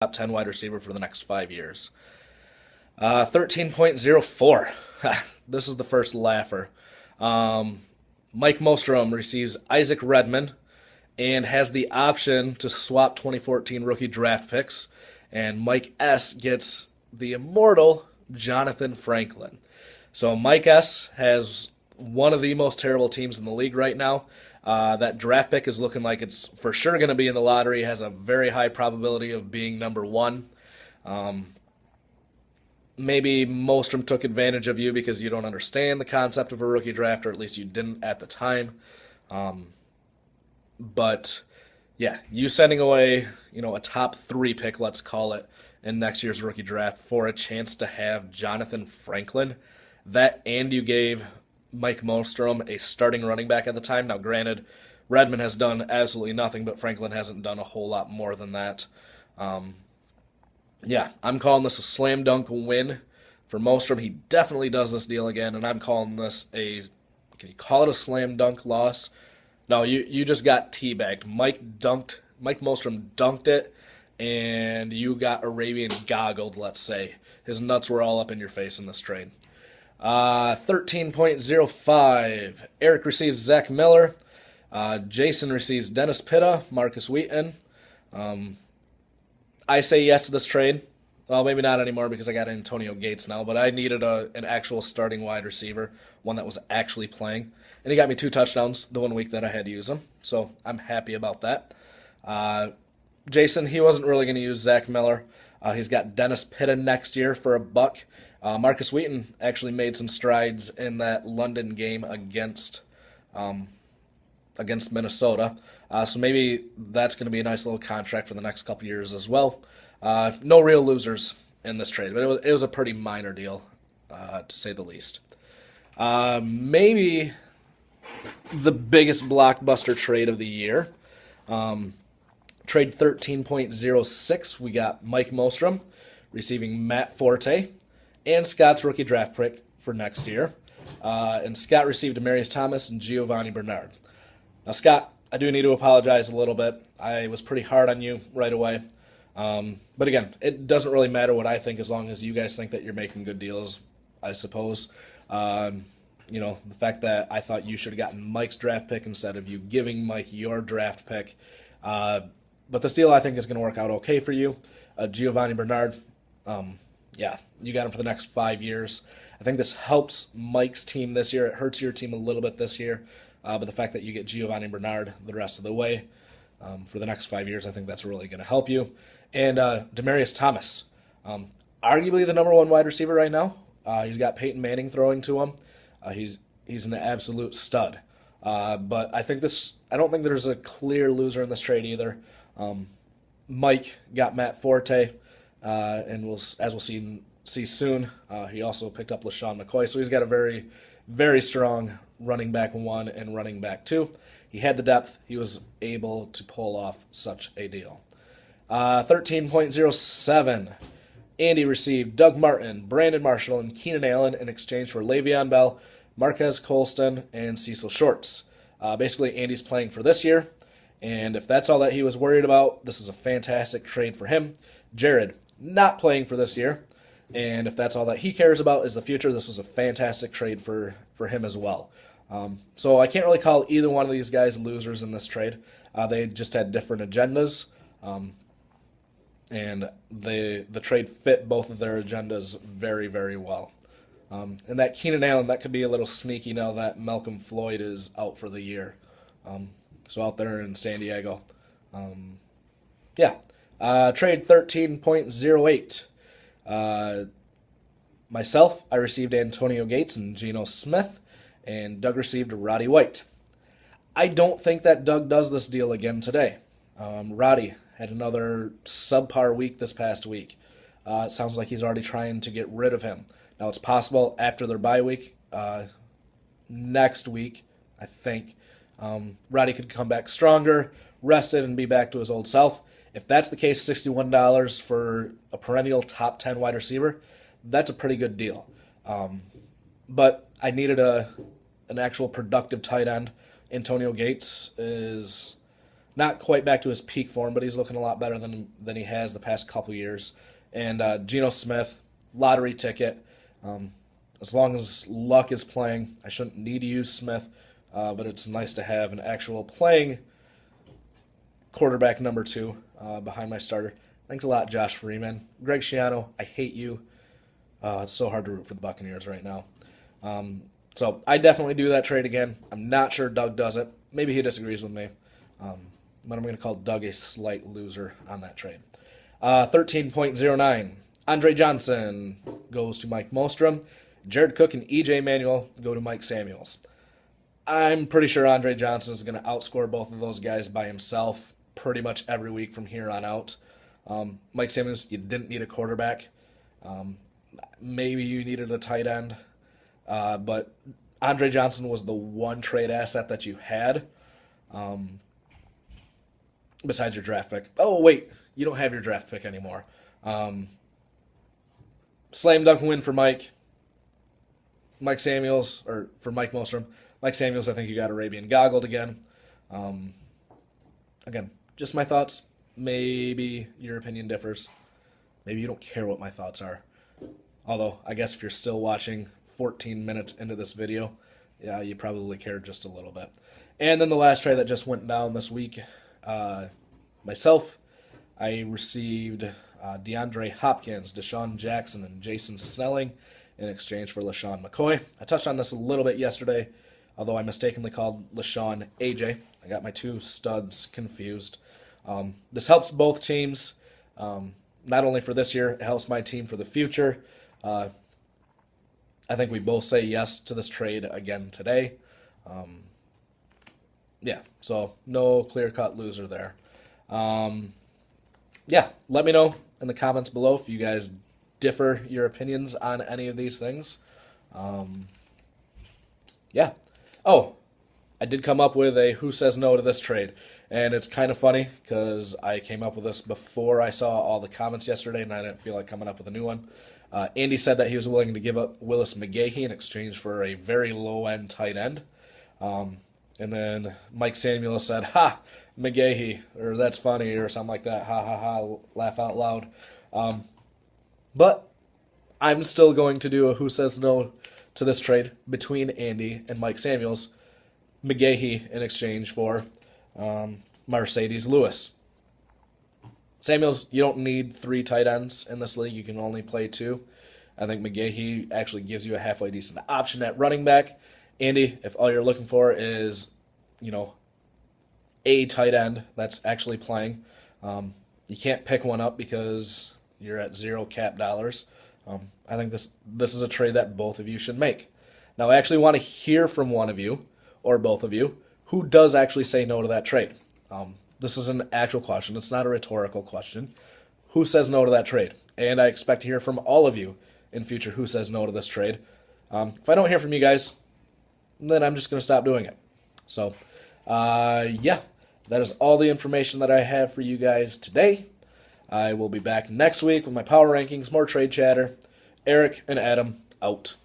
top 10 wide receiver for the next 5 years. 13.04. This is the first laugher. Um, Mike Mostrom receives Isaac Redman and has the option to swap 2014 rookie draft picks. And Mike S gets the immortal Jonathan Franklin. So Mike S has one of the most terrible teams in the league right now. That draft pick is looking like it's for sure going to be in the lottery. Has a very high probability of being number one. Maybe Mostrom took advantage of you because you don't understand the concept of a rookie draft, or at least you didn't at the time. But yeah, you sending away, a top three pick, let's call it, in next year's rookie draft for a chance to have Jonathan Franklin, that and you gave Mike Mostrom a starting running back at the time. Now, granted, Redmond has done absolutely nothing, but Franklin hasn't done a whole lot more than that. Yeah, I'm calling this a slam dunk win for Mostrom. He definitely does this deal again, and I'm calling this a. Can you call it a slam dunk loss? No, you just got teabagged. Mike Mostrom dunked it, and you got Arabian goggled, let's say. His nuts were all up in your face in this trade. 13.05. Eric receives Zach Miller. Jason receives Dennis Pitta, Marcus Wheaton. I say yes to this trade. Well, maybe not anymore because I got Antonio Gates now, but I needed an actual starting wide receiver, one that was actually playing. And he got me 2 touchdowns the 1 week that I had to use him, so I'm happy about that. Jason, he wasn't really going to use Zach Miller. He's got Dennis Pitta next year for $1. Marcus Wheaton actually made some strides in that London game against Minnesota. So maybe that's going to be a nice little contract for the next couple years as well. No real losers in this trade, but it was a pretty minor deal, to say the least. Maybe the biggest blockbuster trade of the year. Trade 13.06, we got Mike Mostrom receiving Matt Forte and Scott's rookie draft pick for next year. And Scott received Demaryius Thomas and Giovanni Bernard. Now, Scott, I do need to apologize a little bit. I was pretty hard on you right away. But again, it doesn't really matter what I think as long as you guys think that you're making good deals, I suppose. The fact that I thought you should have gotten Mike's draft pick instead of you giving Mike your draft pick. But this deal I think is going to work out okay for you. Giovanni Bernard, you got him for the next 5 years. I think this helps Mike's team this year. It hurts your team a little bit this year. But the fact that you get Giovanni Bernard the rest of the way for the next 5 years, I think that's really going to help you. And Demaryius Thomas, arguably the number one wide receiver right now. He's got Peyton Manning throwing to him. He's an absolute stud. But I don't think there's a clear loser in this trade either. Mike got Matt Forte, and as we'll see soon, he also picked up LaShawn McCoy. So he's got a very, very strong running back 1 and running back 2. He had the depth. He was able to pull off such a deal. 13.07. Andy received Doug Martin, Brandon Marshall, and Keenan Allen in exchange for Le'Veon Bell, Marquez Colston, and Cecil Shorts. Basically, Andy's playing for this year, and if that's all that he was worried about, this is a fantastic trade for him. Jared, not playing for this year, and if that's all that he cares about is the future, this was a fantastic trade for him as well. So I can't really call either one of these guys losers in this trade. They just had different agendas, and the trade fit both of their agendas very, very well. And that Keenan Allen, that could be a little sneaky now that Malcolm Floyd is out for the year. So out there in San Diego. Trade 13.08. Myself, I received Antonio Gates and Geno Smith, and Doug received Roddy White. I don't think that Doug does this deal again today. Roddy had another subpar week this past week. It sounds like he's already trying to get rid of him. Now, it's possible after their bye week, next week, I think, Roddy could come back stronger, rested, and be back to his old self. If that's the case, $61 for a perennial top 10 wide receiver, that's a pretty good deal. But I needed an actual productive tight end. Antonio Gates is not quite back to his peak form, but he's looking a lot better than he has the past couple years. And Geno Smith, lottery ticket. As long as Luck is playing, I shouldn't need to use Smith, but it's nice to have an actual playing quarterback number 2 behind my starter. Thanks a lot, Josh Freeman. Greg Schiano, I hate you. It's so hard to root for the Buccaneers right now. So I definitely do that trade again. I'm not sure Doug does it. Maybe he disagrees with me. But I'm going to call Doug a slight loser on that trade. 13.09. Andre Johnson goes to Mike Mostrom. Jared Cook and E.J. Manuel go to Mike Samuels. I'm pretty sure Andre Johnson is going to outscore both of those guys by himself pretty much every week from here on out. Mike Samuels, you didn't need a quarterback. Maybe you needed a tight end. But Andre Johnson was the one trade asset that you had. Besides your draft pick. Oh, wait. You don't have your draft pick anymore. Slam dunk win for Mike Samuels, or for Mike Mostrom. Mike Samuels, I think you got Arabian goggled again. Again, just my thoughts. Maybe your opinion differs. Maybe you don't care what my thoughts are. Although, I guess if you're still watching 14 minutes into this video, yeah, you probably care just a little bit. And then the last trade that just went down this week, myself, I received DeAndre Hopkins, Deshaun Jackson, and Jason Snelling in exchange for LaShawn McCoy. I touched on this a little bit yesterday, although I mistakenly called LaShawn AJ. I got my two studs confused. This helps both teams, not only for this year, it helps my team for the future. I think we both say yes to this trade again today. Yeah, so no clear-cut loser there. Yeah, let me know in the comments below if you guys differ your opinions on any of these things. Yeah. Oh, I did come up with a who says no to this trade. And it's kind of funny because I came up with this before I saw all the comments yesterday, and I didn't feel like coming up with a new one. Andy said that he was willing to give up Willis McGahee in exchange for a very low-end tight end. And then Mike Samuel said, "Ha, McGahee," or "that's funny," or something like that. Ha, ha, ha, laugh out loud. But I'm still going to do a who says no to this trade between Andy and Mike Samuels. McGahee in exchange for Mercedes Lewis. Samuels, you don't need 3 tight ends in this league. You can only play 2. I think McGahee actually gives you a halfway decent option at running back. Andy, if all you're looking for is, a tight end that's actually playing, you can't pick one up because you're at 0 cap dollars. I think this is a trade that both of you should make. Now, I actually want to hear from one of you, or both of you, who does actually say no to that trade. This is an actual question. It's not a rhetorical question. Who says no to that trade? And I expect to hear from all of you in future who says no to this trade. If I don't hear from you guys, then I'm just going to stop doing it. So, yeah, that is all the information that I have for you guys today. I will be back next week with my power rankings, more trade chatter. Eric and Adam, out.